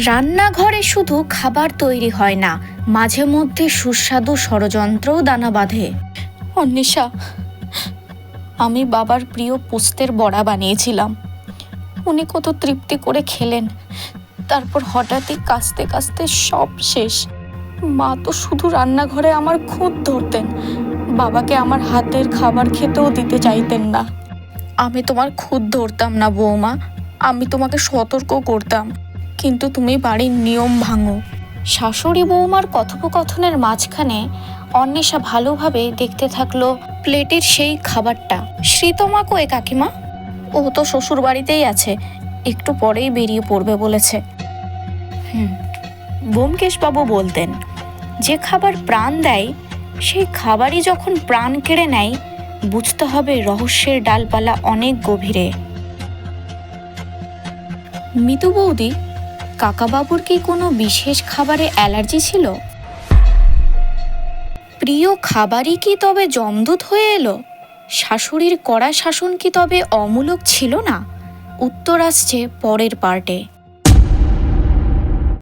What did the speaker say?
রান্নাঘরে শুধু খাবার তৈরি হয় না, মাঝে মধ্যে সুস্বাদু ষড়যন্ত্রও দানা বাঁধে। অন্বেষা, আমি বাবার প্রিয় পোস্তের বড়া বানিয়েছিলাম। উনি কত তৃপ্তি করে খেলেন, তারপর হঠাৎই কাস্তে কাস্তে সব শেষ। মা তো শুধু রান্নাঘরে আমার খুঁত ধরতেন, বাবাকে আমার হাতের খাবার খেতেও দিতে চাইতেন না। আমি তোমার খুঁত ধরতাম না বৌমা, আমি তোমাকে সতর্ক করতাম, কিন্তু তুমি বাড়ির নিয়ম ভাঙো। শাশুড়ি বৌমার কথোপকথনের মাঝখানে অন্বেষা ভালোভাবে দেখতে থাকলো প্লেটের সেই খাবারটা। শ্রীতমা কই কাকিমা? ও তো শ্বশুর বাড়িতেই আছে, একটু পরেই বেরিয়ে পড়বে বলেছে। ব্যোমকেশবাবু বলতেন, যে খাবার প্রাণ দেয় সেই খাবারই যখন প্রাণ কেড়ে নেয়, বুঝতে হবে রহস্যের ডালপালা অনেক গভীরে। মিতু বৌদি, কাকাবাবুর কি কোনো বিশেষ খাবারে অ্যালার্জি ছিল? প্রিয় খাবারই কি তবে জমদূত হয়ে এলো? শাশুড়ির কড়া শাসন কি তবে অমূলক ছিল না? উত্তর আসছে পরের পার্টে।